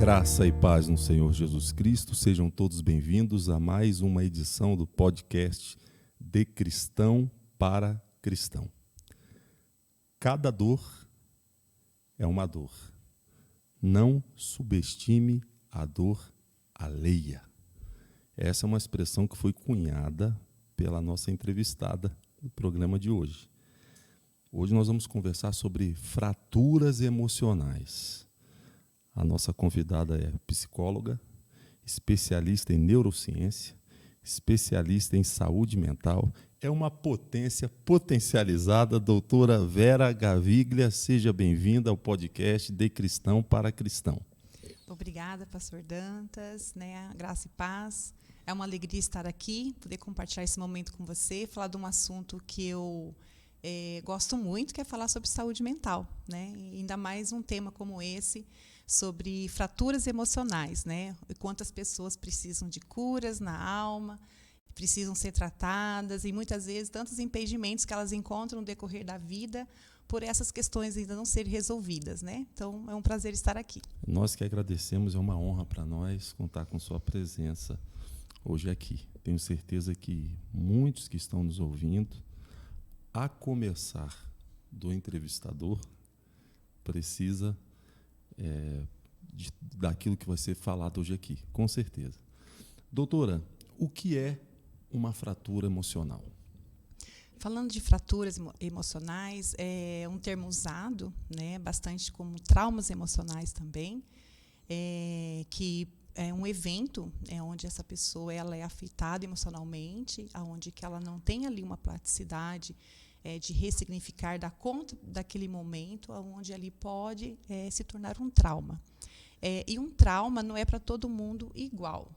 Graça e paz no Senhor Jesus Cristo, sejam todos bem-vindos a mais uma edição do podcast De Cristão para Cristão. Cada dor é uma dor. Não subestime a dor alheia. Essa é uma expressão que foi cunhada pela nossa entrevistada no programa de hoje. Hoje nós vamos conversar sobre fraturas emocionais. A nossa convidada é psicóloga, especialista em neurociência, especialista em saúde mental, é uma potência potencializada, doutora Vera Gaviglia. Seja bem-vinda ao podcast De Cristão para Cristão. Obrigada, pastor Dantas, graça e paz. É uma alegria estar aqui, poder compartilhar esse momento com você, falar de um assunto que eu gosto muito, que é falar sobre saúde mental, E ainda mais um tema como esse, sobre fraturas emocionais, E quantas pessoas precisam de curas na alma, precisam ser tratadas, e muitas vezes tantos impedimentos que elas encontram no decorrer da vida por essas questões ainda não serem resolvidas, Então, é um prazer estar aqui. Nós que agradecemos, é uma honra para nós contar com sua presença hoje aqui. Tenho certeza que muitos que estão nos ouvindo, a começar do entrevistador, precisa daquilo que vai ser falado hoje aqui, com certeza. Doutora, o que é uma fratura emocional? Falando de fraturas emocionais, é um termo usado, bastante como traumas emocionais também, que é um evento onde essa pessoa ela é afetada emocionalmente, onde que ela não tem ali uma praticidade de ressignificar, dar conta daquele momento, onde ali pode se tornar um trauma. E um trauma não é para todo mundo igual.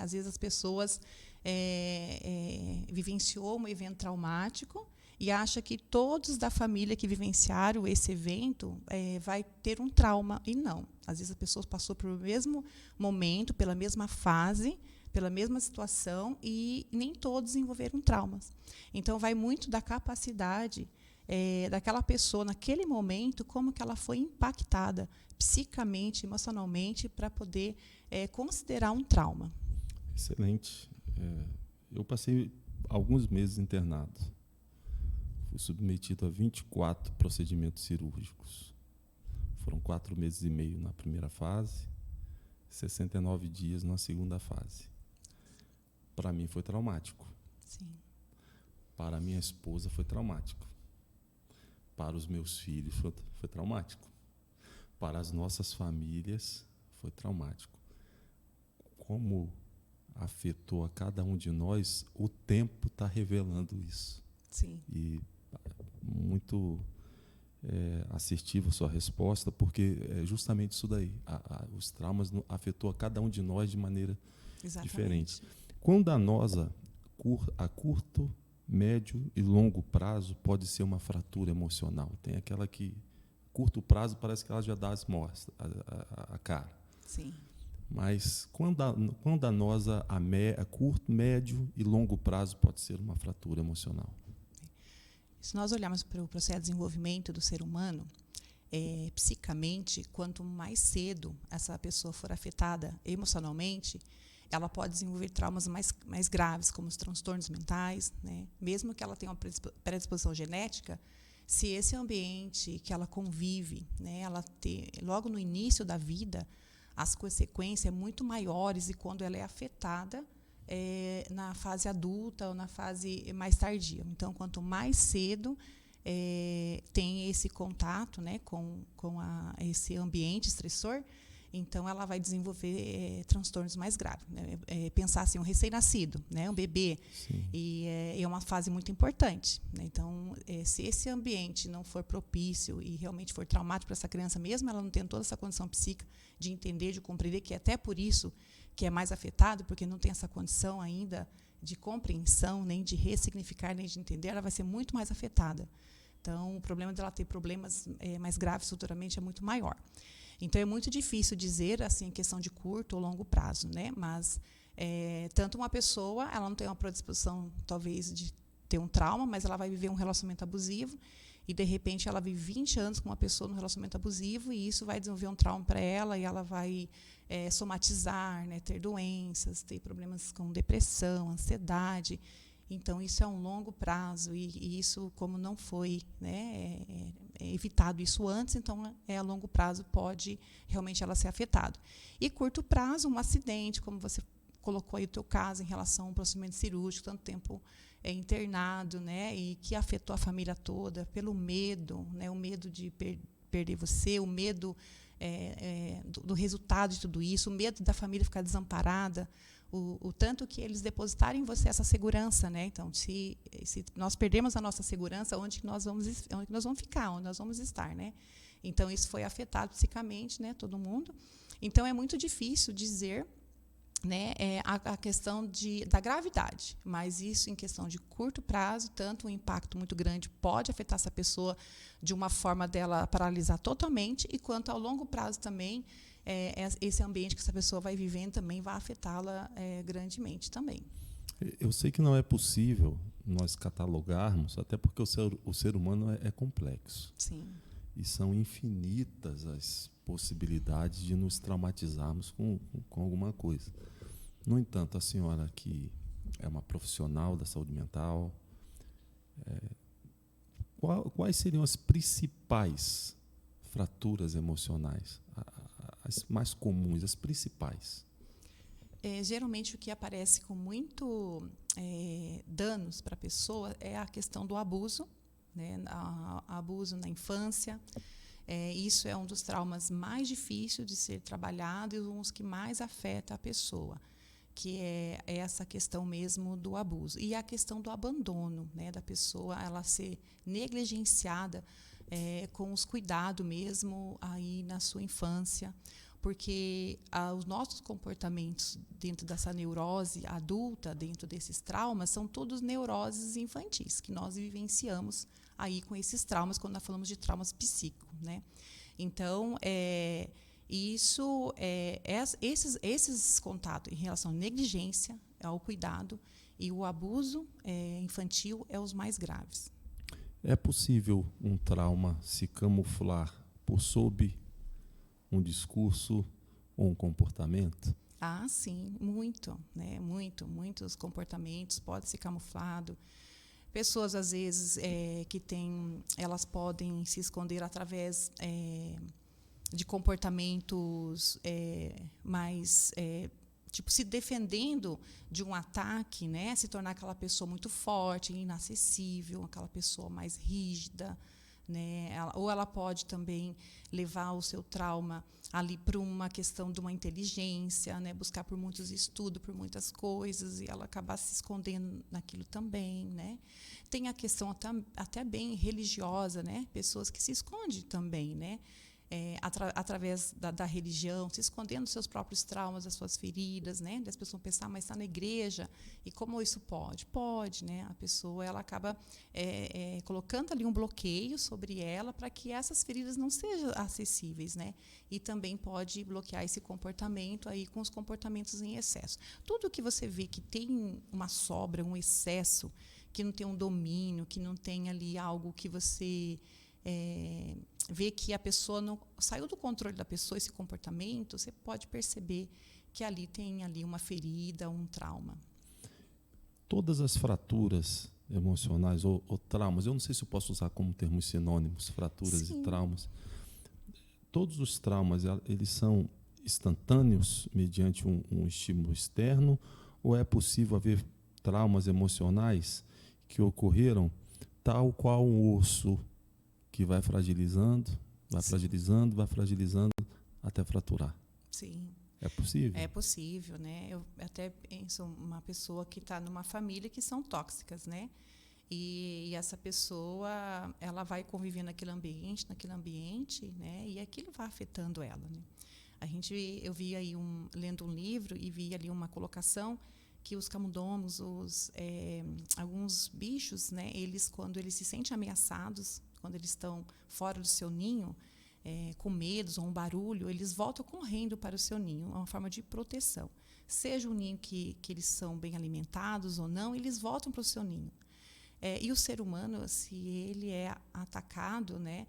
Às vezes as pessoas vivenciou um evento traumático e acha que todos da família que vivenciaram esse evento vai ter um trauma, e não. Às vezes a pessoa passou pelo mesmo momento, pela mesma fase, pela mesma situação, e nem todos desenvolveram traumas. Então, vai muito da capacidade daquela pessoa, naquele momento, como que ela foi impactada psicamente, emocionalmente, para poder considerar um trauma. Excelente. Eu passei alguns meses internado. Fui submetido a 24 procedimentos cirúrgicos. Foram 4 meses e meio na primeira fase, 69 dias na segunda fase. Para mim foi traumático. Sim. Para minha esposa foi traumático. Para os meus filhos foi traumático. Para as nossas famílias foi traumático. Como afetou a cada um de nós, o tempo está revelando isso. Sim. E muito assertiva a sua resposta, porque é justamente isso daí. Os traumas afetou a cada um de nós de maneira diferente. Quão danosa a curto, médio e longo prazo pode ser uma fratura emocional? Tem aquela que, curto prazo, parece que ela já dá as mostras, a cara. Sim. Mas quão danosa a curto, médio e longo prazo pode ser uma fratura emocional? Se nós olharmos para o processo de desenvolvimento do ser humano, psicamente, quanto mais cedo essa pessoa for afetada emocionalmente, ela pode desenvolver traumas mais graves, como os transtornos mentais, Mesmo que ela tenha uma predisposição genética, se esse ambiente que ela convive, ela logo no início da vida, as consequências são muito maiores e quando ela é afetada na fase adulta ou na fase mais tardia. Então, quanto mais cedo tem esse contato com esse ambiente estressor, então ela vai desenvolver transtornos mais graves. Pensar assim, um recém-nascido, um bebê, e é uma fase muito importante. Então, se esse ambiente não for propício e realmente for traumático para essa criança, mesmo ela não tendo toda essa condição psíquica de entender, de compreender, que é até por isso que é mais afetado, porque não tem essa condição ainda de compreensão, nem de ressignificar, nem de entender, ela vai ser muito mais afetada. Então, o problema dela ter problemas mais graves futuramente é muito maior. Então, é muito difícil dizer, assim, questão de curto ou longo prazo, Mas, tanto uma pessoa, ela não tem uma predisposição, talvez, de ter um trauma, mas ela vai viver um relacionamento abusivo e, de repente, ela vive 20 anos com uma pessoa no relacionamento abusivo e isso vai desenvolver um trauma para ela e ela vai somatizar, né, ter doenças, ter problemas com depressão, ansiedade. Então, isso é um longo prazo e isso, como não foi, né, evitado isso antes, então, a longo prazo pode realmente ela ser afetada. E curto prazo, um acidente, como você colocou aí o teu caso em relação ao procedimento cirúrgico, tanto tempo internado, né, e que afetou a família toda pelo medo, né, o medo de perder você, o medo do resultado de tudo isso, o medo da família ficar desamparada, o tanto que eles depositarem em você essa segurança, né? Então, se nós perdemos a nossa segurança, onde que nós vamos ficar, onde nós vamos estar, né? Então, isso foi afetado psicamente, né? Todo mundo. Então, é muito difícil dizer, né, a questão da gravidade, mas isso em questão de curto prazo, tanto um impacto muito grande pode afetar essa pessoa de uma forma dela paralisar totalmente, e quanto ao longo prazo também, esse ambiente que essa pessoa vai vivendo também vai afetá-la grandemente também. Eu sei que não é possível nós catalogarmos, até porque o ser humano é complexo. Sim. E são infinitas as possibilidades de nos traumatizarmos com alguma coisa. No entanto, a senhora que é uma profissional da saúde mental, quais seriam as principais fraturas emocionais, as mais comuns, as principais? Geralmente, o que aparece com muito danos para a pessoa é a questão do abuso, né? Abuso na infância. Isso é um dos traumas mais difíceis de ser trabalhado e um dos que mais afeta a pessoa, que é essa questão mesmo do abuso. E a questão do abandono, né, da pessoa, ela ser negligenciada com os cuidados mesmo aí na sua infância, porque os nossos comportamentos dentro dessa neurose adulta, dentro desses traumas, são todos neuroses infantis, que nós vivenciamos aí com esses traumas, quando nós falamos de traumas psíquicos, né? Então, esses contatos em relação à negligência, ao cuidado e o abuso infantil é os mais graves. É possível um trauma se camuflar por sob um discurso ou um comportamento? Ah, sim, muito, né? Muitos comportamentos podem ser camuflados. Pessoas, às vezes, elas podem se esconder através de comportamentos mais tipo, se defendendo de um ataque, né? Se tornar aquela pessoa muito forte, inacessível, aquela pessoa mais rígida, né? Ou ela pode também levar o seu trauma ali para uma questão de uma inteligência, né? Buscar por muitos estudos, por muitas coisas, e ela acabar se escondendo naquilo também, né? Tem a questão até bem religiosa, né? Pessoas que se escondem também, né? Através da religião, se escondendo dos seus próprios traumas, das suas feridas, né? Das pessoas pensar, mas está na igreja, e como isso pode? Pode, né? A pessoa ela acaba colocando ali um bloqueio sobre ela para que essas feridas não sejam acessíveis, né? E também pode bloquear esse comportamento aí com os comportamentos em excesso. Tudo que você vê que tem uma sobra, um excesso, que não tem um domínio, que não tem ali algo que você vê que a pessoa não saiu do controle da pessoa, esse comportamento, você pode perceber que ali tem uma ferida, um trauma. Todas as fraturas emocionais ou traumas, eu não sei se eu posso usar como termos sinônimos, fraturas Sim. e traumas. Todos os traumas, eles são instantâneos mediante um estímulo externo, ou é possível haver traumas emocionais que ocorreram tal qual um osso que vai fragilizando, vai fragilizando até fraturar? Sim. É possível? É possível, né? Eu até penso uma pessoa que está numa família que são tóxicas, né? E essa pessoa, ela vai conviver naquele ambiente, né? E aquilo vai afetando ela, né? Eu vi aí lendo um livro e vi ali uma colocação que os camundongos, alguns bichos, né? Quando eles se sentem ameaçados, quando eles estão fora do seu ninho, com medos ou um barulho, eles voltam correndo para o seu ninho. É uma forma de proteção. Seja um ninho que eles são bem alimentados ou não, eles voltam para o seu ninho. E o ser humano, se ele é atacado, né,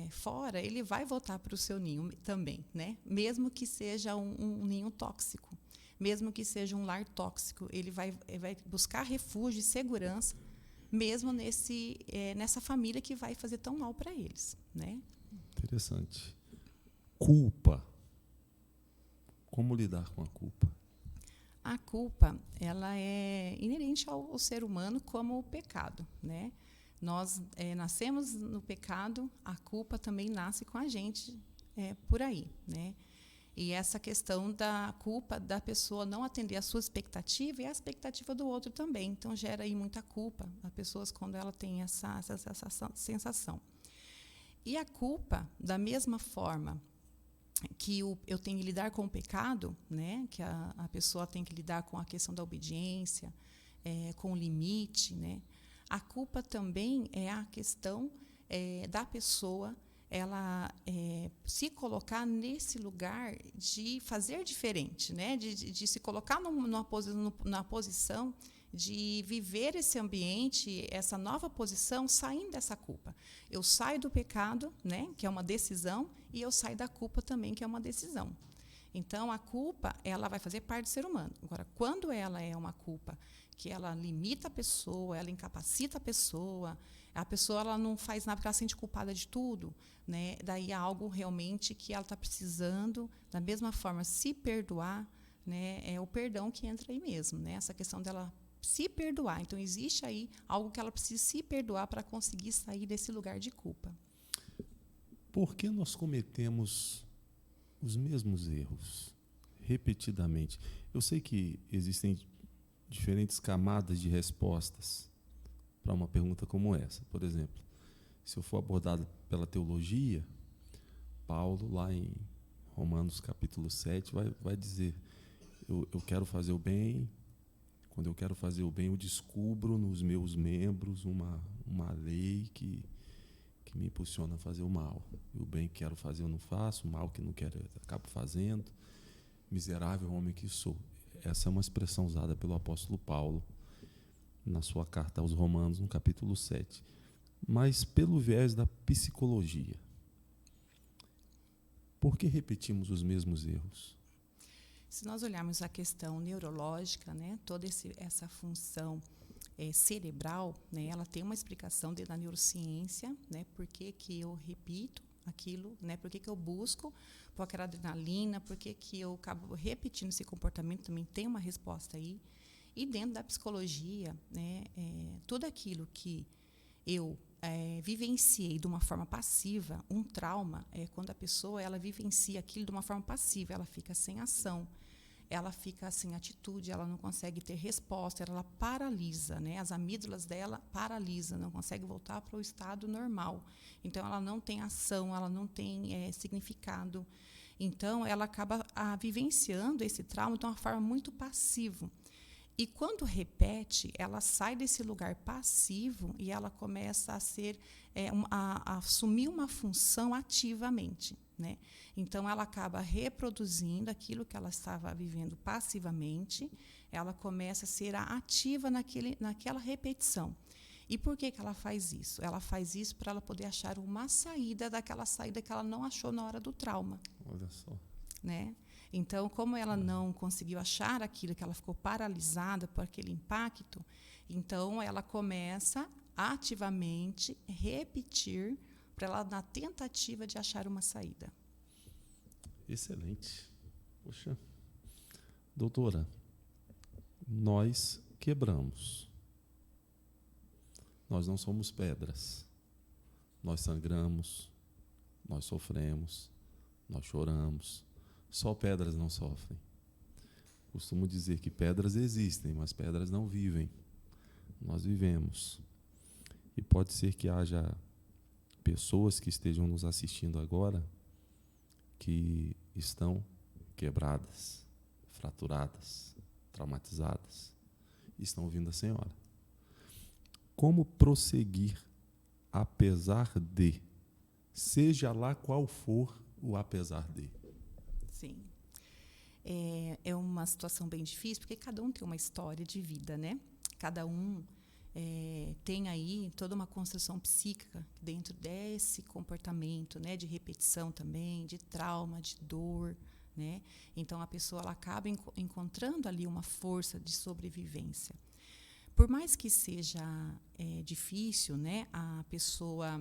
fora, ele vai voltar para o seu ninho também, né? Mesmo que seja um ninho tóxico, mesmo que seja um lar tóxico, ele vai buscar refúgio e segurança, mesmo nessa família que vai fazer tão mal para eles, né? Interessante. Culpa. Como lidar com a culpa? A culpa, ela é inerente ao ser humano como o pecado, né? Nós nascemos no pecado, a culpa também nasce com a gente por aí, né? E essa questão da culpa da pessoa não atender a sua expectativa e a expectativa do outro também. Então, gera aí muita culpa a pessoas quando ela tem essa sensação. E a culpa, da mesma forma que eu tenho que lidar com o pecado, né? Que a pessoa tem que lidar com a questão da obediência, com o limite, né? A culpa também é a questão da pessoa ela se colocar nesse lugar de fazer diferente, né? De se colocar na posição de viver esse ambiente, essa nova posição, saindo dessa culpa. Eu saio do pecado, né? Que é uma decisão, e eu saio da culpa também, que é uma decisão. Então, a culpa, ela vai fazer parte do ser humano. Agora, quando ela é uma culpa que ela limita a pessoa, ela incapacita a pessoa ela não faz nada porque ela se sente culpada de tudo, né? Daí é algo realmente que ela está precisando, da mesma forma, se perdoar, né? É o perdão que entra aí mesmo, né? Essa questão dela se perdoar. Então, existe aí algo que ela precisa se perdoar para conseguir sair desse lugar de culpa. Por que nós cometemos os mesmos erros repetidamente? Eu sei que existem diferentes camadas de respostas para uma pergunta como essa. Por exemplo, se eu for abordado pela teologia, Paulo, lá em Romanos capítulo 7, vai dizer, eu quero fazer o bem, quando eu quero fazer o bem, eu descubro nos meus membros uma lei que me impulsiona a fazer o mal. E o bem que quero fazer eu não faço, o mal que não quero eu acabo fazendo. Miserável homem que sou. Essa é uma expressão usada pelo apóstolo Paulo na sua carta aos Romanos, no capítulo 7. Mas pelo viés da psicologia. Por que repetimos os mesmos erros? Se nós olharmos a questão neurológica, né, toda essa função cerebral, né, ela tem uma explicação dentro da neurociência, né, por que eu repito aquilo, né, por que eu busco por aquela adrenalina, por que eu acabo repetindo esse comportamento, também tem uma resposta aí. E dentro da psicologia, né, tudo aquilo que eu vivenciei de uma forma passiva, um trauma, quando a pessoa ela vivencia aquilo de uma forma passiva, ela fica sem ação, ela fica sem atitude, ela não consegue ter resposta, ela paralisa, né? As amígdalas dela paralisam, não consegue voltar para o estado normal. Então, ela não tem ação, ela não tem significado. Então, ela acaba vivenciando esse trauma de uma forma muito passiva. E quando repete, ela sai desse lugar passivo e ela começa a ser a assumir uma função ativamente, né? Então ela acaba reproduzindo aquilo que ela estava vivendo passivamente, ela começa a ser ativa naquela repetição. E por que ela faz isso? Ela faz isso para ela poder achar uma saída daquela saída que ela não achou na hora do trauma. Olha só. Né? Então, como ela não conseguiu achar aquilo, que ela ficou paralisada por aquele impacto, então ela começa ativamente repetir para ela na tentativa de achar uma saída. Excelente. Poxa. Doutora, nós quebramos. Nós não somos pedras. Nós sangramos, nós sofremos, nós choramos. Só pedras não sofrem. Costumo dizer que pedras existem, mas pedras não vivem. Nós vivemos. E pode ser que haja pessoas que estejam nos assistindo agora que estão quebradas, fraturadas, traumatizadas, e estão ouvindo a senhora. Como prosseguir apesar de, seja lá qual for o apesar de? Sim. É uma situação bem difícil, porque cada um tem uma história de vida, né? Cada um tem aí toda uma construção psíquica dentro desse comportamento, né, de repetição também, de trauma, de dor, né? Então, a pessoa ela acaba encontrando ali uma força de sobrevivência. Por mais que seja difícil, né, a pessoa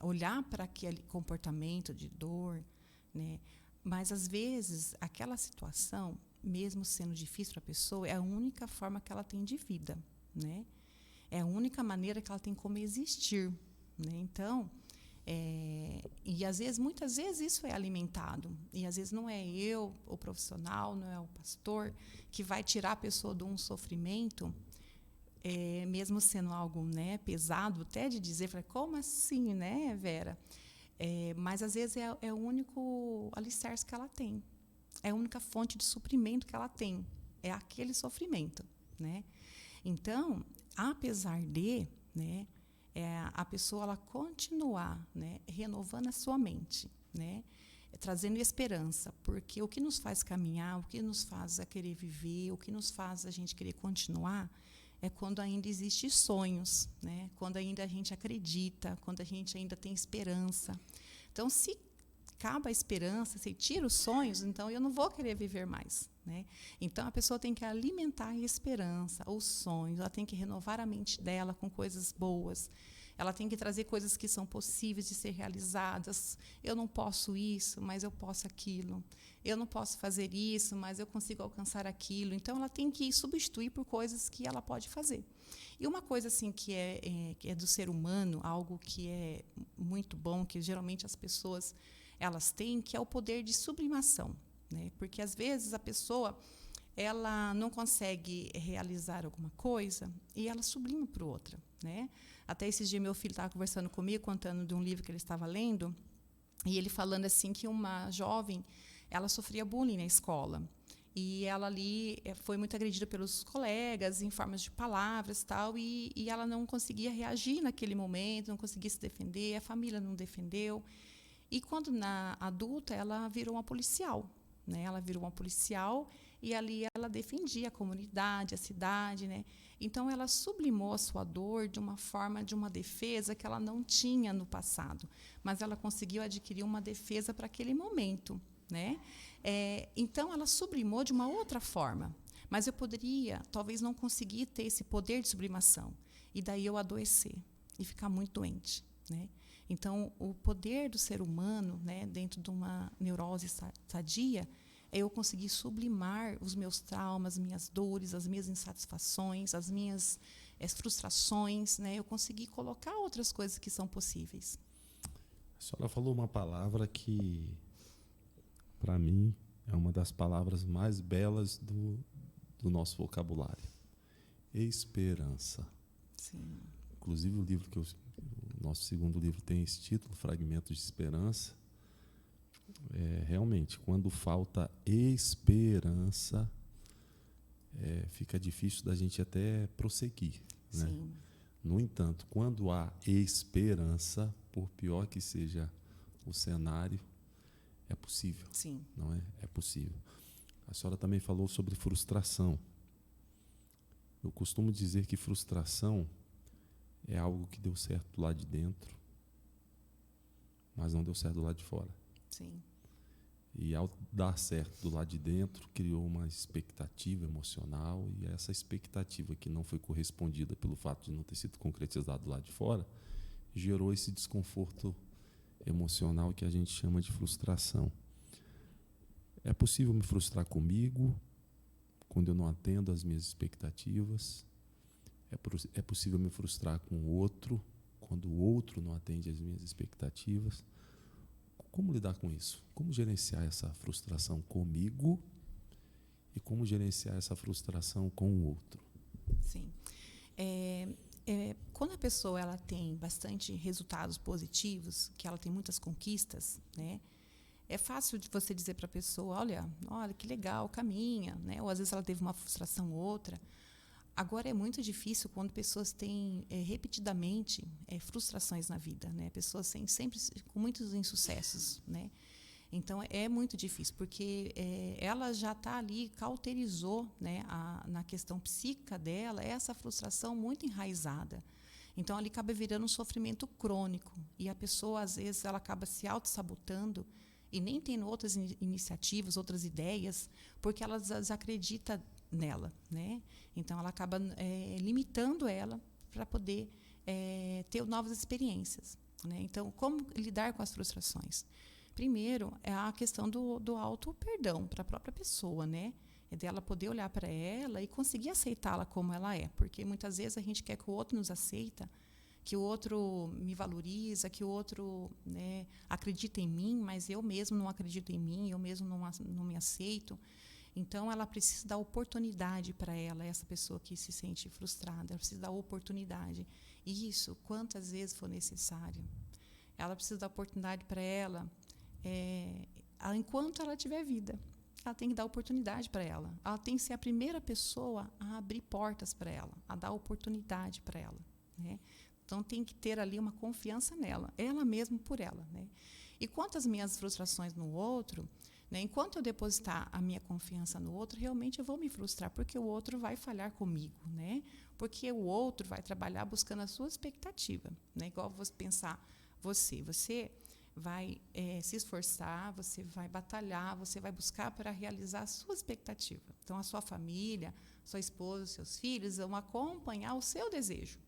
olhar para aquele comportamento de dor, né, mas, às vezes, aquela situação, mesmo sendo difícil para a pessoa, é a única forma que ela tem de vida, né? É a única maneira que ela tem como existir, né? Então, e às vezes, muitas vezes, isso é alimentado. E às vezes não é eu, o profissional, não é o pastor, que vai tirar a pessoa de um sofrimento, mesmo sendo algo, né, pesado, até de dizer, como assim, né, Vera? Mas às vezes é o único alicerce que ela tem. É a única fonte de suprimento que ela tem. É aquele sofrimento, né? Então, apesar de, né, a pessoa ela continuar, né, renovando a sua mente, né, trazendo esperança, porque o que nos faz caminhar, o que nos faz querer viver, o que nos faz a gente querer continuar, é quando ainda existem sonhos, né, quando ainda a gente acredita, quando a gente ainda tem esperança. Então, se acaba a esperança, se tira os sonhos, então eu não vou querer viver mais, né? Então, a pessoa tem que alimentar a esperança, os sonhos, ela tem que renovar a mente dela com coisas boas, ela tem que trazer coisas que são possíveis de ser realizadas. Eu não posso isso, mas eu posso aquilo. Eu não posso fazer isso, mas eu consigo alcançar aquilo. Então, ela tem que substituir por coisas que ela pode fazer. E uma coisa assim que é do ser humano, algo que é muito bom, que geralmente as pessoas elas têm, que é o poder de sublimação, né? Porque às vezes a pessoa ela não consegue realizar alguma coisa e ela sublima para outra, né? Até esses dias meu filho estava conversando comigo, contando de um livro que ele estava lendo, e ele falando assim que uma jovem ela sofria bullying na escola. E ela ali foi muito agredida pelos colegas em formas de palavras tal, e ela não conseguia reagir naquele momento, não conseguia se defender, a família não defendeu. E quando na adulta ela virou uma policial, né? Ela virou uma policial e ali ela defendia a comunidade, a cidade, né? Então ela sublimou a sua dor de uma forma de uma defesa que ela não tinha no passado, mas ela conseguiu adquirir uma defesa para aquele momento, né? Então ela sublimou de uma outra forma, mas eu poderia talvez não conseguir ter esse poder de sublimação e daí eu adoecer e ficar muito doente, né? Então, o poder do ser humano, né, dentro de uma neurose sadia, é eu conseguir sublimar os meus traumas, minhas dores, as minhas insatisfações, as minhas frustrações, né, eu conseguir colocar outras coisas que são possíveis. A senhora falou uma palavra que, para mim, é uma das palavras mais belas do nosso vocabulário. Esperança. Sim. Inclusive, o nosso segundo livro tem esse título, Fragmentos de Esperança. Realmente, quando falta esperança, fica difícil da gente até prosseguir, né? Sim. No entanto, quando há esperança, por pior que seja o cenário, é possível. Sim. Não é? É possível. A senhora também falou sobre frustração. Eu costumo dizer que frustração é algo que deu certo do lado de dentro, mas não deu certo do lado de fora. Sim. E ao dar certo do lado de dentro, criou uma expectativa emocional, e essa expectativa que não foi correspondida pelo fato de não ter sido concretizado do lado de fora, gerou esse desconforto emocional que a gente chama de frustração. É possível me frustrar comigo quando eu não atendo às minhas expectativas. É possível me frustrar com o outro quando o outro não atende às minhas expectativas. Como lidar com isso? Como gerenciar essa frustração comigo e como gerenciar essa frustração com o outro? Sim. Quando a pessoa ela tem bastante resultados positivos, que ela tem muitas conquistas, né? É fácil de você dizer para a pessoa, olha que legal, caminha, né? Ou às vezes ela teve uma frustração ou outra. Agora é muito difícil quando pessoas têm repetidamente frustrações na vida, né? Pessoas sempre com muitos insucessos, né? Então, é muito difícil, porque ela já está ali, cauterizou, né, na questão psíquica dela, essa frustração muito enraizada. Então, ali acaba virando um sofrimento crônico. E a pessoa, às vezes, ela acaba se auto-sabotando e nem tendo outras iniciativas, outras ideias, porque ela desacredita nela, né? Então, ela acaba limitando ela para poder ter novas experiências, né? Então, como lidar com as frustrações? Primeiro, é a questão do auto-perdão para a própria pessoa, né? É dela poder olhar para ela e conseguir aceitá-la como ela é. Porque, muitas vezes, a gente quer que o outro nos aceita, que o outro me valoriza, que o outro, né, acredita em mim, mas eu mesmo não acredito em mim, eu mesmo não me aceito. Então, ela precisa dar oportunidade para ela, essa pessoa que se sente frustrada. Ela precisa dar oportunidade. E isso, quantas vezes for necessário. Ela precisa dar oportunidade para ela, enquanto ela tiver vida. Ela tem que dar oportunidade para ela. Ela tem que ser a primeira pessoa a abrir portas para ela, a dar oportunidade para ela, né? Então, tem que ter ali uma confiança nela, ela mesma por ela, né? E quanto às minhas frustrações no outro, né, enquanto eu depositar a minha confiança no outro, realmente eu vou me frustrar, porque o outro vai falhar comigo, né? Porque o outro vai trabalhar buscando a sua expectativa, né? Igual você pensar, você vai se esforçar, você vai batalhar, você vai buscar para realizar a sua expectativa. Então, a sua família, sua esposa, seus filhos vão acompanhar o seu desejo.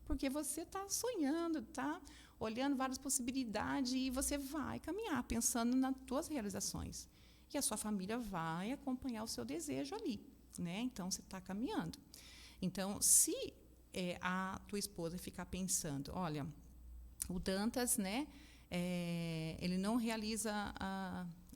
Porque você está sonhando, está olhando várias possibilidades e você vai caminhar pensando nas suas realizações. E a sua família vai acompanhar o seu desejo ali, né? Então, você está caminhando. Então, se a tua esposa ficar pensando, olha, o Dantas, né, ele não realiza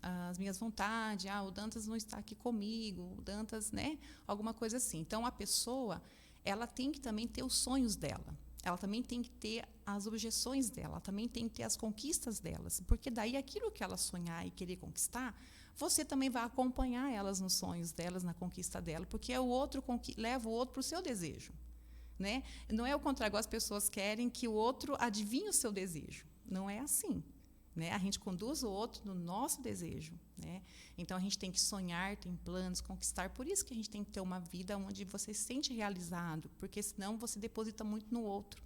as minhas vontades, o Dantas não está aqui comigo, o Dantas, né, alguma coisa assim. Então, a pessoa, ela tem que também ter os sonhos dela, ela também tem que ter as objeções dela, ela também tem que ter as conquistas delas, porque daí aquilo que ela sonhar e querer conquistar, você também vai acompanhar elas nos sonhos delas, na conquista dela, porque é o outro leva o outro para o seu desejo, né? Não é o contrário, as pessoas querem que o outro adivinhe o seu desejo. Não é assim, né? A gente conduz o outro no nosso desejo, né? Então, a gente tem que sonhar, tem planos, conquistar. Por isso que a gente tem que ter uma vida onde você se sente realizado, porque senão você deposita muito no outro.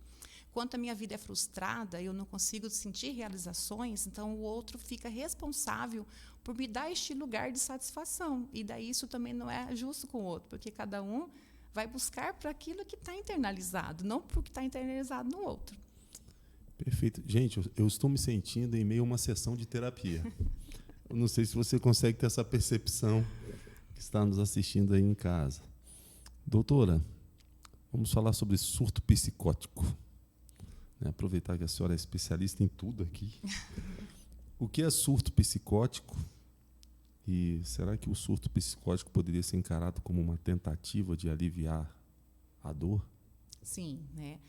Quando a minha vida é frustrada, eu não consigo sentir realizações, então o outro fica responsável por me dar este lugar de satisfação. E daí isso também não é justo com o outro, porque cada um vai buscar para aquilo que está internalizado, não para o que está internalizado no outro. Perfeito. Gente, eu estou me sentindo em meio a uma sessão de terapia. Eu não sei se você consegue ter essa percepção que está nos assistindo aí em casa. Doutora, vamos falar sobre surto psicótico. Aproveitar que a senhora é especialista em tudo aqui. O que é surto psicótico? E será que o surto psicótico poderia ser encarado como uma tentativa de aliviar a dor? Sim, né?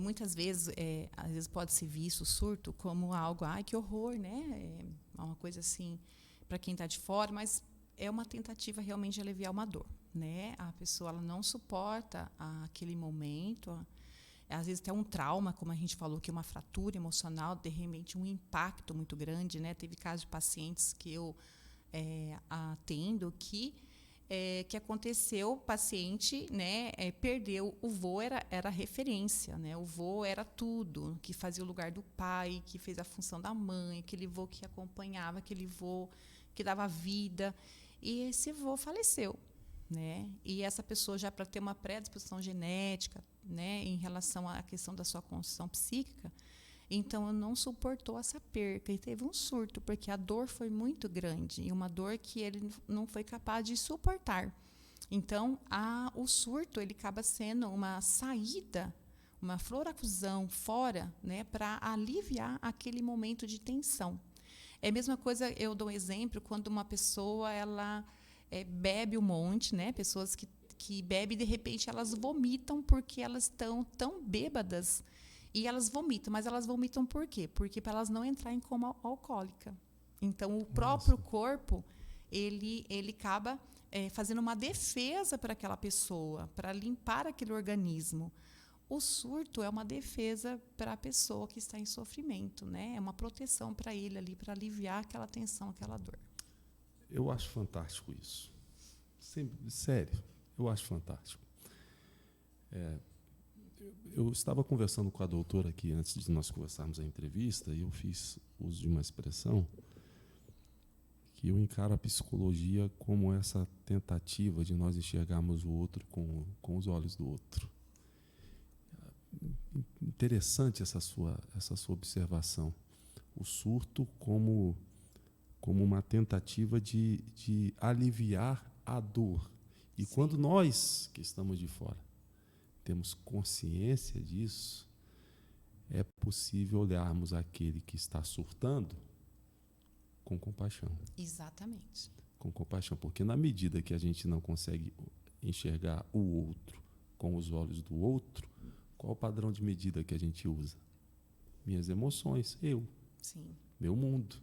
Muitas vezes, às vezes pode ser visto o surto como algo, que horror, né? É uma coisa assim, para quem está de fora, mas é uma tentativa realmente de aliviar uma dor, né? A pessoa ela não suporta aquele momento, às vezes até um trauma, como a gente falou, que é uma fratura emocional, de repente um impacto muito grande, né? Teve casos de pacientes que eu atendo que aconteceu, o paciente, né, perdeu, o vô era referência, né? O vô era tudo, que fazia o lugar do pai, que fez a função da mãe, aquele vô que acompanhava, aquele vô que dava vida, e esse vô faleceu, né? E essa pessoa já para ter uma predisposição genética, né, em relação à questão da sua construção psíquica, então não suportou essa perca e teve um surto, porque a dor foi muito grande e uma dor que ele não foi capaz de suportar. Então, o surto ele acaba sendo uma saída, uma florafusão fora, né, para aliviar aquele momento de tensão. É a mesma coisa, eu dou um exemplo, quando uma pessoa ela bebe um monte, né, pessoas que bebem e de repente elas vomitam porque elas estão tão bêbadas. E elas vomitam, mas elas vomitam por quê? Porque para elas não entrarem em coma alcoólica. Então, o próprio corpo, ele acaba fazendo uma defesa para aquela pessoa, para limpar aquele organismo. O surto é uma defesa para a pessoa que está em sofrimento, né? É uma proteção para ele ali, para aliviar aquela tensão, aquela dor. Eu acho fantástico isso. Sério, eu acho fantástico. Eu estava conversando com a doutora aqui antes de nós começarmos a entrevista e eu fiz uso de uma expressão que eu encaro a psicologia como essa tentativa de nós enxergarmos o outro com os olhos do outro. Interessante essa sua observação. O surto como uma tentativa de aliviar a dor. E Sim. quando nós, que estamos de fora, temos consciência disso, é possível olharmos aquele que está surtando com compaixão. Exatamente. Com compaixão, porque na medida que a gente não consegue enxergar o outro com os olhos do outro, qual o padrão de medida que a gente usa? Minhas emoções, Sim. meu mundo.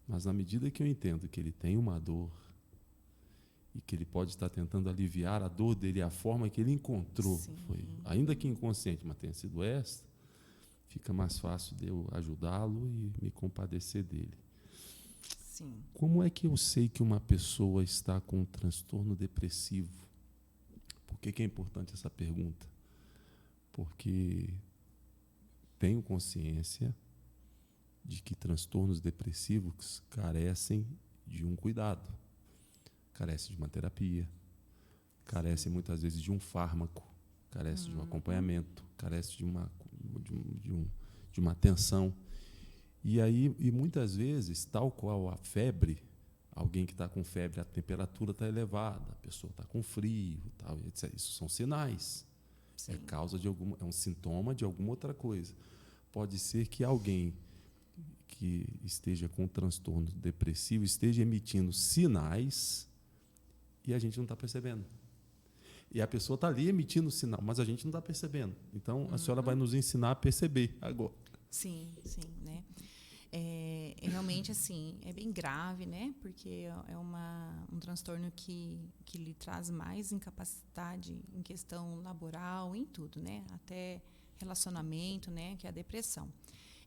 Mas na medida que eu entendo que ele tem uma dor e que ele pode estar tentando aliviar a dor dele, a forma que ele encontrou, foi, ainda que inconsciente, mas tenha sido esta, fica mais fácil de eu ajudá-lo e me compadecer dele. Sim. Como é que eu sei que uma pessoa está com um transtorno depressivo? Por que é importante essa pergunta? Porque tenho consciência de que transtornos depressivos carecem de um cuidado, carecem de uma terapia, carecem muitas vezes de um fármaco, carecem de um acompanhamento, carecem de uma atenção. E muitas vezes, tal qual a febre, alguém que está com febre, a temperatura está elevada, a pessoa está com frio, tal, etc. Isso são sinais. Sim. É um sintoma de alguma outra coisa. Pode ser que alguém que esteja com um transtorno depressivo esteja emitindo sinais e a gente não está percebendo. E a pessoa está ali emitindo sinal, mas a gente não está percebendo. Então, a senhora vai nos ensinar a perceber agora. Sim, né? Realmente, assim, é bem grave, né? Porque é um transtorno que lhe traz mais incapacidade em questão laboral, em tudo, né? Até relacionamento, né? Que é a depressão.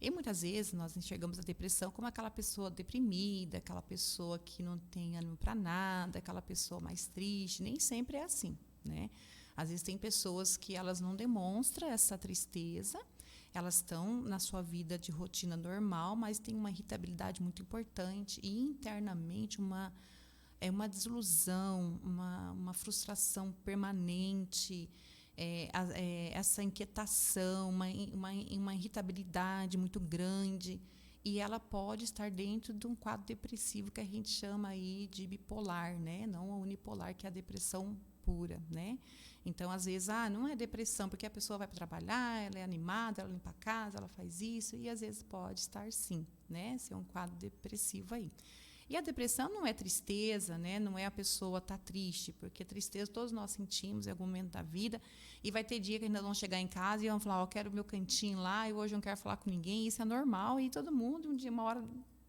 E muitas vezes nós enxergamos a depressão como aquela pessoa deprimida, aquela pessoa que não tem ânimo para nada, aquela pessoa mais triste. Nem sempre é assim, né? Às vezes tem pessoas que elas não demonstram essa tristeza, elas estão na sua vida de rotina normal, mas tem uma irritabilidade muito importante e internamente uma desilusão, uma frustração permanente, essa inquietação, uma irritabilidade muito grande, e ela pode estar dentro de um quadro depressivo que a gente chama aí de bipolar, né? Não a unipolar, que é a depressão pura, né? Então, às vezes, não é depressão, porque a pessoa vai para trabalhar, ela é animada, ela limpa a casa, ela faz isso, e às vezes pode estar sim, né? Ser um quadro depressivo aí. E a depressão não é tristeza, né? Não é a pessoa estar triste, porque tristeza todos nós sentimos em algum momento da vida, e vai ter dia que ainda vão chegar em casa e vão falar, eu quero o meu cantinho lá, e hoje eu não quero falar com ninguém, isso é normal, e todo mundo, uma hora,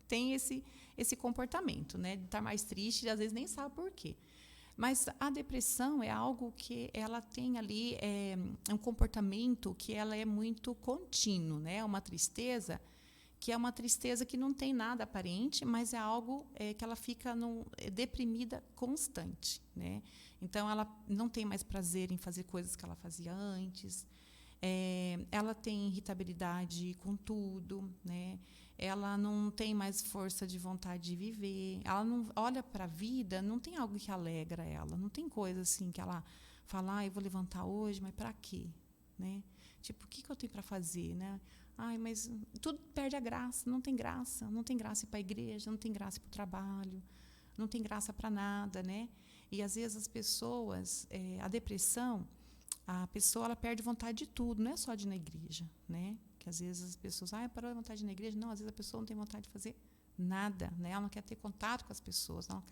tem esse comportamento, né? De estar mais triste e às vezes nem sabe por quê. Mas a depressão é algo que ela tem ali, um comportamento que ela é muito contínuo, né? É uma tristeza que não tem nada aparente, mas é algo que ela fica deprimida constante, né? Então, ela não tem mais prazer em fazer coisas que ela fazia antes, ela tem irritabilidade com tudo, né? Ela não tem mais força de vontade de viver, ela não olha para a vida, não tem algo que alegra ela, não tem coisa assim que ela fala, eu vou levantar hoje, mas para quê? Né? Tipo, o que eu tenho para fazer? Né? Mas tudo perde a graça, não tem graça ir para a igreja, não tem graça ir para o trabalho, não tem graça para nada, né? E às vezes as pessoas, a depressão, a pessoa ela perde vontade de tudo, não é só de ir na igreja, né? Que às vezes as pessoas, parou de vontade de ir na igreja. Não, às vezes a pessoa não tem vontade de fazer nada, né? Ela não quer ter contato com as pessoas, ela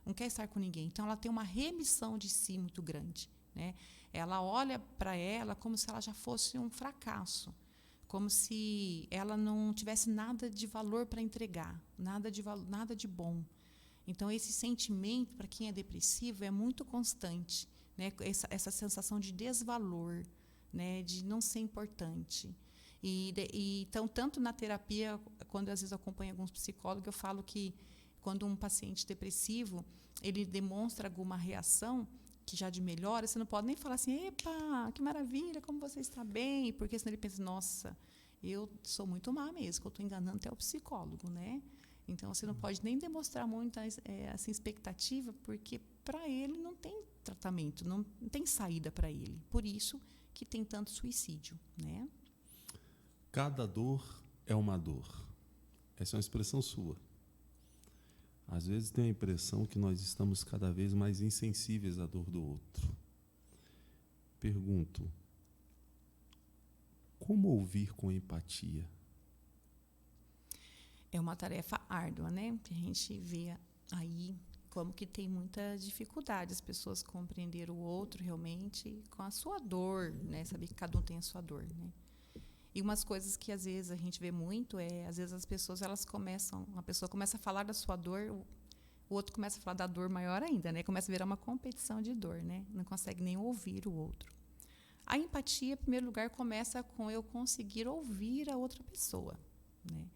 não quer estar com ninguém. Então, ela tem uma remissão de si muito grande, né? Ela olha para ela como se ela já fosse um fracasso, como se ela não tivesse nada de valor para entregar, nada de bom. Então, esse sentimento, para quem é depressivo, é muito constante, né? Essa sensação de desvalor, né, de não ser importante. Então, tanto na terapia, quando às vezes eu acompanho alguns psicólogos, eu falo que quando um paciente depressivo ele demonstra alguma reação que já de melhora, você não pode nem falar assim, epa, que maravilha, como você está bem, porque senão ele pensa, nossa, eu sou muito má mesmo, que eu estou enganando até o psicólogo, né? Então, você não pode nem demonstrar muita assim, expectativa, porque para ele não tem tratamento, não tem saída para ele. Por isso que tem tanto suicídio, né? Cada dor é uma dor. Essa é uma expressão sua. Às vezes tenho a impressão que nós estamos cada vez mais insensíveis à dor do outro. Pergunto, como ouvir com empatia? É uma tarefa árdua, né? Que a gente vê aí como que tem muita dificuldade as pessoas compreender o outro realmente com a sua dor, né? Saber que cada um tem a sua dor, né? E umas coisas que às vezes a gente vê muito às vezes as pessoas uma pessoa começa a falar da sua dor, o outro começa a falar da dor maior ainda, né? Começa a virar uma competição de dor, né? Não consegue nem ouvir o outro. A empatia, em primeiro lugar, começa com eu conseguir ouvir a outra pessoa, né?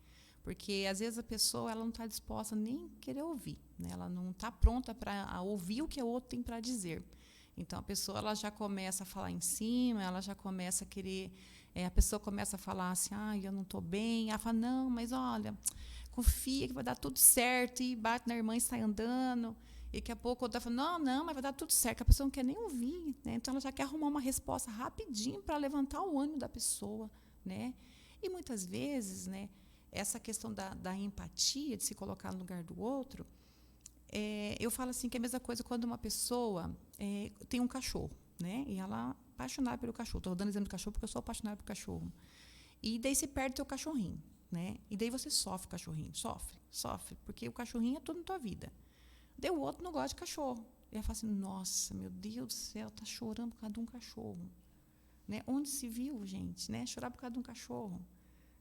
Porque às vezes a pessoa ela não está disposta nem a querer ouvir, né? Ela não está pronta para ouvir o que o outro tem para dizer. Então a pessoa ela já começa a falar em cima, ela já começa a querer, a pessoa começa a falar assim, eu não estou bem. Ela fala, não, mas olha, confia que vai dar tudo certo, e bate na irmã e sai andando. E daqui a pouco outra fala, não, mas vai dar tudo certo, que a pessoa não quer nem ouvir, né? Então ela já quer arrumar uma resposta rapidinho para levantar o ânimo da pessoa, né? E muitas vezes, né, essa questão da empatia, de se colocar no lugar do outro, eu falo assim que é a mesma coisa quando uma pessoa tem um cachorro, né? E ela é apaixonada pelo cachorro. Estou dando exemplo do cachorro porque eu sou apaixonada pelo cachorro. E daí você perde o teu cachorrinho, né? E daí você sofre o cachorrinho, sofre, porque o cachorrinho é tudo na tua vida. Daí o outro não gosta de cachorro. E ela fala assim, nossa, meu Deus do céu, tá chorando por causa de um cachorro, né? Onde se viu, gente, né? Chorar por causa de um cachorro,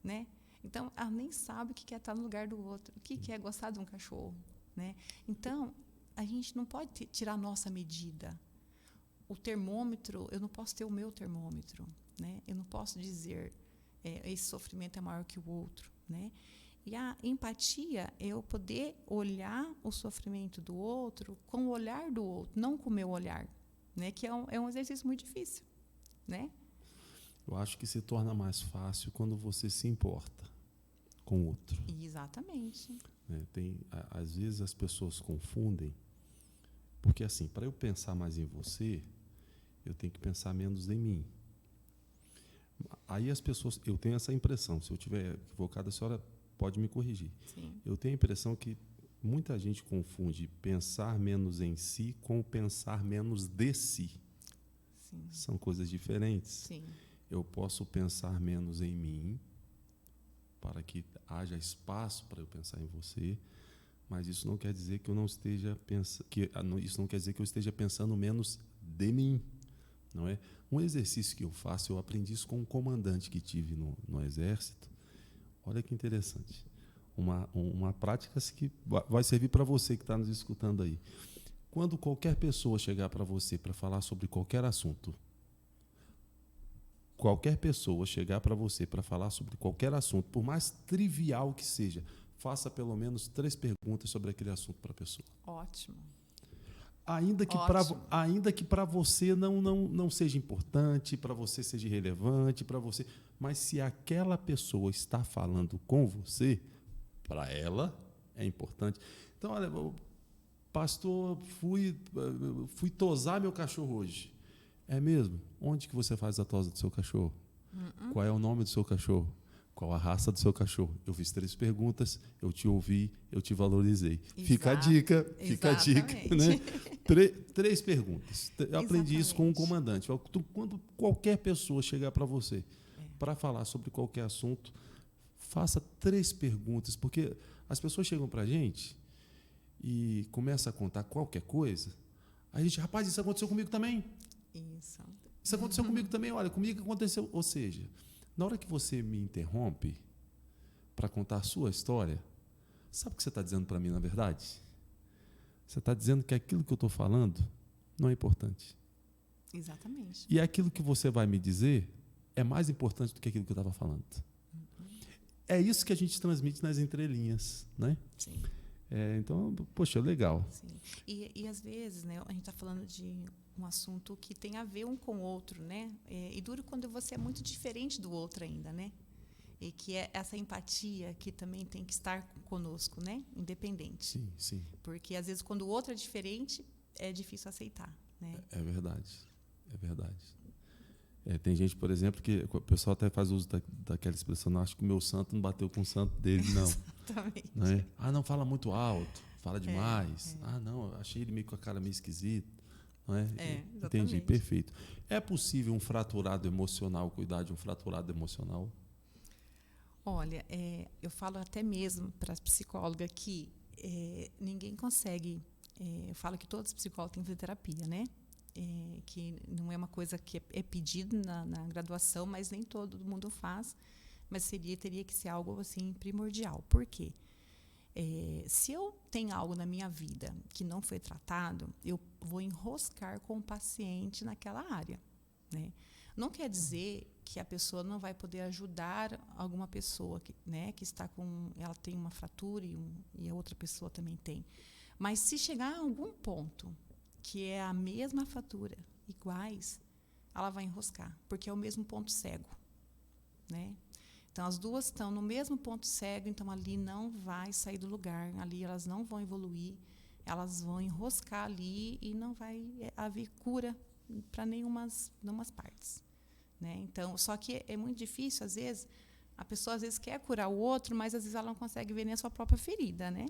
né? Então, ela nem sabe o que é estar no lugar do outro, o que é gostar de um cachorro, né? Então, a gente não pode tirar a nossa medida. O termômetro, eu não posso ter o meu termômetro, né? Eu não posso dizer esse sofrimento é maior que o outro, né? E a empatia é eu poder olhar o sofrimento do outro com o olhar do outro, não com o meu olhar, né? Que é um exercício muito difícil, né? Eu acho que se torna mais fácil quando você se importa com o outro. Exatamente. Às vezes as pessoas confundem, porque assim, para eu pensar mais em você, eu tenho que pensar menos em mim. Aí as pessoas, eu tenho essa impressão, se eu estiver equivocado, a senhora pode me corrigir. Sim. Eu tenho a impressão que muita gente confunde pensar menos em si com pensar menos de si. Sim. São coisas diferentes. Sim. Eu posso pensar menos em mim, para que haja espaço para eu pensar em você, mas isso não quer dizer que eu não esteja isso não quer dizer que eu esteja pensando menos de mim, não é? Um exercício que eu faço, eu aprendi isso com um comandante que tive no Exército. Olha que interessante. Uma prática que vai servir para você que está nos escutando aí. Quando qualquer pessoa chegar para você para falar sobre qualquer assunto, por mais trivial que seja, faça pelo menos 3 perguntas sobre aquele assunto para a pessoa. Ótimo. Ainda que para você não seja importante, para você seja irrelevante, mas se aquela pessoa está falando com você, para ela é importante. Então, olha, pastor, fui tosar meu cachorro hoje. É mesmo? Onde que você faz a tosa do seu cachorro? Qual é o nome do seu cachorro? Qual a raça do seu cachorro? Eu fiz 3 perguntas, eu te ouvi, eu te valorizei. Fica a dica, né? 3 perguntas. Eu aprendi isso com um comandante. Quando qualquer pessoa chegar para você para falar sobre qualquer assunto, faça 3 perguntas, porque as pessoas chegam para a gente e começam a contar qualquer coisa, aí a gente, rapaz, isso aconteceu comigo também. Isso aconteceu comigo também, olha, comigo aconteceu. Ou seja, na hora que você me interrompe para contar a sua história, sabe o que você está dizendo para mim, na verdade? Você está dizendo que aquilo que eu estou falando não é importante. Exatamente. E aquilo que você vai me dizer é mais importante do que aquilo que eu estava falando. É isso que a gente transmite nas entrelinhas, né? Sim. Então, poxa, legal. Sim. E às vezes, né, a gente está falando de um assunto que tem a ver um com o outro, né? E duro quando você é muito diferente do outro ainda, né? E que é essa empatia que também tem que estar conosco, né? Independente. Sim, sim. Porque às vezes quando o outro é diferente, é difícil aceitar, né? É verdade. É verdade. Tem gente, por exemplo, que o pessoal até faz uso daquela expressão, não, acho que o meu santo não bateu com o santo dele, não. Exatamente. Não é? Ah, não, fala muito alto, fala demais. Ah, não, achei ele meio com a cara meio esquisita. Não é? Exatamente. Entendi, perfeito. É possível um fraturado emocional cuidar de um fraturado emocional? Olha, eu falo até mesmo para a psicóloga que ninguém consegue. Eu falo que todos os psicólogos têm que fazer terapia, né? Que não é uma coisa que é pedido na graduação, mas nem todo mundo faz. Mas teria que ser algo assim primordial. Por quê? Se eu tenho algo na minha vida que não foi tratado, eu vou enroscar com o paciente naquela área, né? Não quer dizer que a pessoa não vai poder ajudar alguma pessoa que está ela tem uma fratura e a outra pessoa também tem. Mas se chegar a algum ponto que é a mesma fratura, iguais, ela vai enroscar, porque é o mesmo ponto cego, né? Então, as duas estão no mesmo ponto cego, então ali não vai sair do lugar, ali elas não vão evoluir, elas vão enroscar ali e não vai haver cura para nenhumas partes, né? Então, só que é muito difícil, às vezes, a pessoa às vezes quer curar o outro, mas às vezes ela não consegue ver nem a sua própria ferida, né?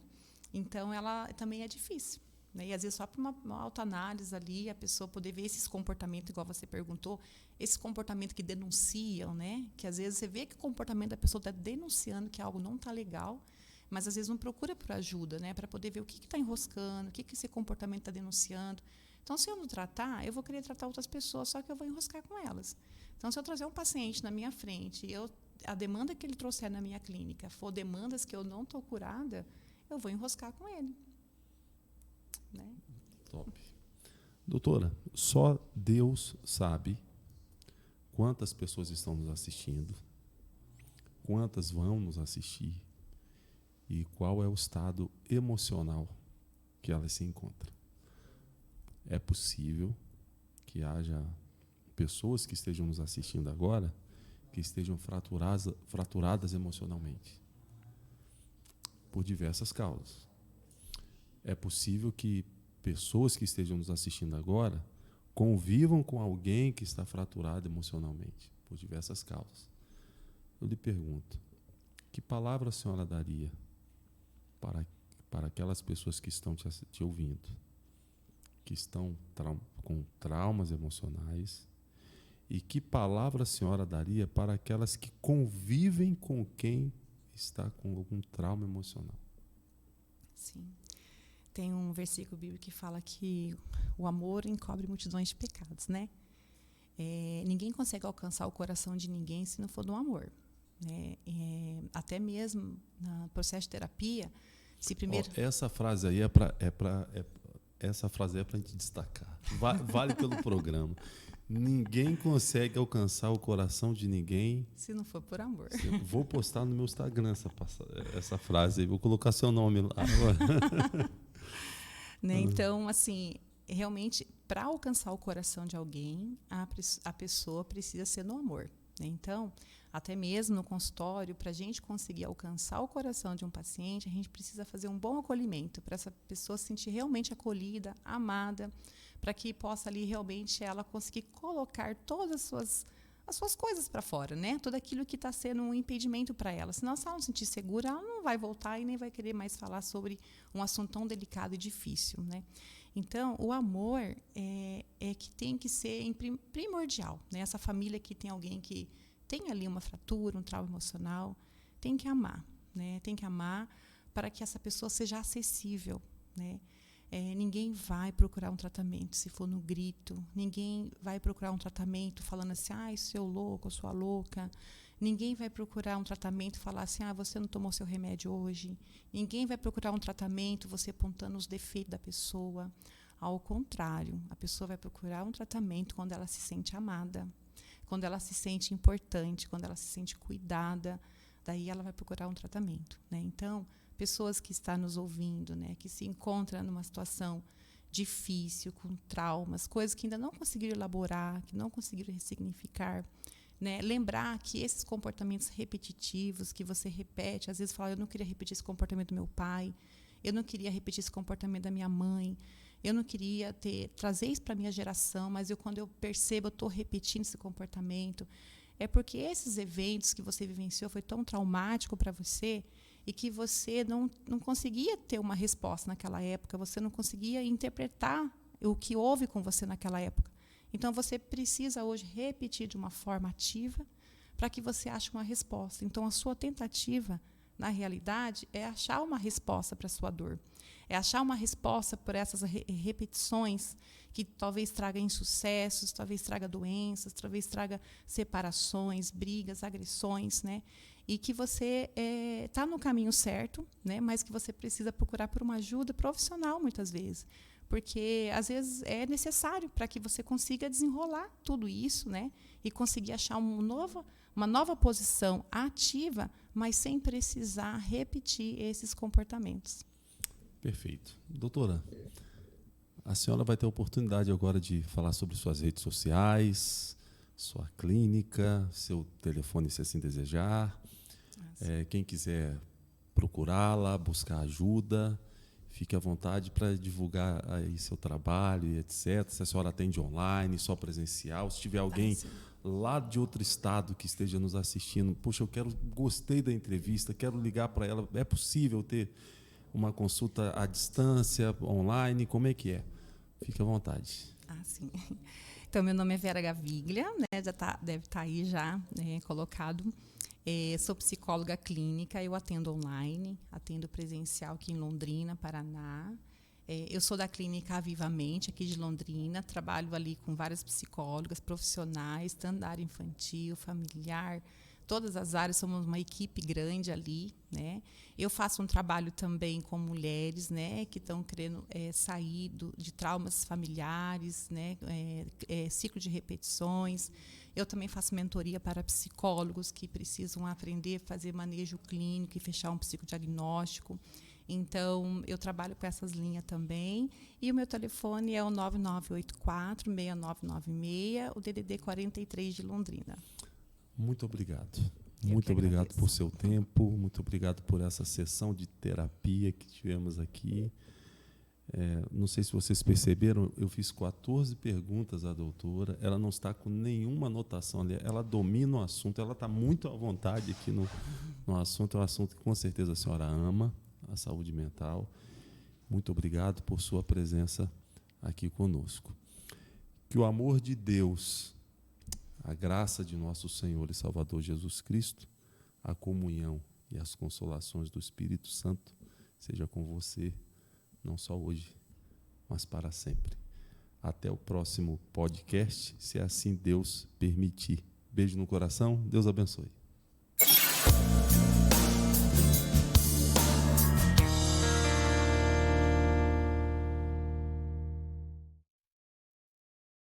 Então, ela também é difícil. E às vezes só para uma autoanálise ali, a pessoa poder ver esses comportamentos, igual você perguntou, esses comportamentos que denunciam, né? Que às vezes você vê que o comportamento da pessoa está denunciando que algo não está legal, mas às vezes não procura por ajuda, né? Para poder ver o que está enroscando, o que esse comportamento está denunciando. Então, se eu não tratar, eu vou querer tratar outras pessoas, só que eu vou enroscar com elas. Então, se eu trazer um paciente na minha frente, a demanda que ele trouxer na minha clínica for demandas que eu não estou curada, eu vou enroscar com ele. Né? Top. Doutora, só Deus sabe quantas pessoas estão nos assistindo, quantas vão nos assistir e qual é o estado emocional que elas se encontram. É possível que haja pessoas que estejam nos assistindo agora que estejam fraturadas emocionalmente por diversas causas. É possível que pessoas que estejam nos assistindo agora convivam com alguém que está fraturado emocionalmente, por diversas causas. Eu lhe pergunto, que palavra a senhora daria para aquelas pessoas que estão te ouvindo, que estão com traumas emocionais, e que palavra a senhora daria para aquelas que convivem com quem está com algum trauma emocional? Sim. Tem um versículo bíblico que fala que o amor encobre multidões de pecados, né? Ninguém consegue alcançar o coração de ninguém se não for do amor, né? Até mesmo no processo de terapia, se primeiro... essa frase aí essa frase é para a gente destacar. Vale pelo programa. Ninguém consegue alcançar o coração de ninguém se não for por amor. Vou postar no meu Instagram essa frase aí. Vou colocar seu nome lá. Né? Então, assim, realmente, para alcançar o coração de alguém, a pessoa precisa ser no amor. Né? Então, até mesmo no consultório, para a gente conseguir alcançar o coração de um paciente, a gente precisa fazer um bom acolhimento para essa pessoa se sentir realmente acolhida, amada, para que possa ali realmente ela conseguir colocar todas as suas coisas para fora, né? Tudo aquilo que está sendo um impedimento para ela. Senão, se ela não se sentir segura, ela não vai voltar e nem vai querer mais falar sobre um assunto tão delicado e difícil, né? Então, o amor é que tem que ser primordial, né? Essa família que tem alguém que tem ali uma fratura, um trauma emocional, tem que amar, né? Tem que amar para que essa pessoa seja acessível, né? Ninguém vai procurar um tratamento se for no grito. Ninguém vai procurar um tratamento falando assim, seu louco, sua louca. Ninguém vai procurar um tratamento e falar assim, você não tomou seu remédio hoje. Ninguém vai procurar um tratamento você apontando os defeitos da pessoa. Ao contrário, a pessoa vai procurar um tratamento quando ela se sente amada, quando ela se sente importante, quando ela se sente cuidada, daí ela vai procurar um tratamento, né? Então, pessoas que estão nos ouvindo, né, que se encontram numa situação difícil, com traumas, coisas que ainda não conseguiram elaborar, que não conseguiram ressignificar, né? Lembrar que esses comportamentos repetitivos que você repete, às vezes fala, eu não queria repetir esse comportamento do meu pai, eu não queria repetir esse comportamento da minha mãe, eu não queria trazer isso para a minha geração, mas quando eu percebo, eu estou repetindo esse comportamento. É porque esses eventos que você vivenciou foi tão traumático para você e que você não conseguia ter uma resposta naquela época, você não conseguia interpretar o que houve com você naquela época. Então, você precisa hoje repetir de uma forma ativa para que você ache uma resposta. Então, a sua tentativa, na realidade, é achar uma resposta para a sua dor. É achar uma resposta por essas repetições que talvez traga insucessos, talvez traga doenças, talvez traga separações, brigas, agressões, né? E que você está no caminho certo, né? Mas que você precisa procurar por uma ajuda profissional, muitas vezes. Porque, às vezes, é necessário para que você consiga desenrolar tudo isso, né? E conseguir achar uma nova posição ativa, mas sem precisar repetir esses comportamentos. Perfeito. Doutora, a senhora vai ter a oportunidade agora de falar sobre suas redes sociais, sua clínica, seu telefone, se assim desejar. Quem quiser procurá-la, buscar ajuda, fique à vontade para divulgar aí seu trabalho e etc. Se a senhora atende online, só presencial. Se tiver alguém lá de outro estado que esteja nos assistindo, poxa, gostei da entrevista, quero ligar para ela. É possível ter uma consulta à distância, online? Como é que é? Fique à vontade. Sim. Então, meu nome é Vera Gaviglia, né? Deve estar aí já, né, colocado. Sou psicóloga clínica, eu atendo online, atendo presencial aqui em Londrina, Paraná. Eu sou da clínica Vivamente, aqui de Londrina, trabalho ali com várias psicólogas profissionais, tanto da área infantil, familiar, todas as áreas, somos uma equipe grande ali, né? Eu faço um trabalho também com mulheres, né, que estão querendo sair de traumas familiares, né, ciclo de repetições. Eu também faço mentoria para psicólogos que precisam aprender a fazer manejo clínico e fechar um psicodiagnóstico. Então, eu trabalho com essas linhas também. E o meu telefone é o 9984-6996, o DDD 43 de Londrina. Muito obrigado. Muito obrigado por seu tempo, muito obrigado por essa sessão de terapia que tivemos aqui. Não sei se vocês perceberam, eu fiz 14 perguntas à doutora, ela não está com nenhuma anotação ali, ela domina o assunto, ela está muito à vontade aqui no assunto, é um assunto que com certeza a senhora ama, a saúde mental. Muito obrigado por sua presença aqui conosco. Que o amor de Deus, a graça de nosso Senhor e Salvador Jesus Cristo, a comunhão e as consolações do Espírito Santo seja com você, não só hoje, mas para sempre. Até o próximo podcast, se assim Deus permitir. Beijo no coração, Deus abençoe.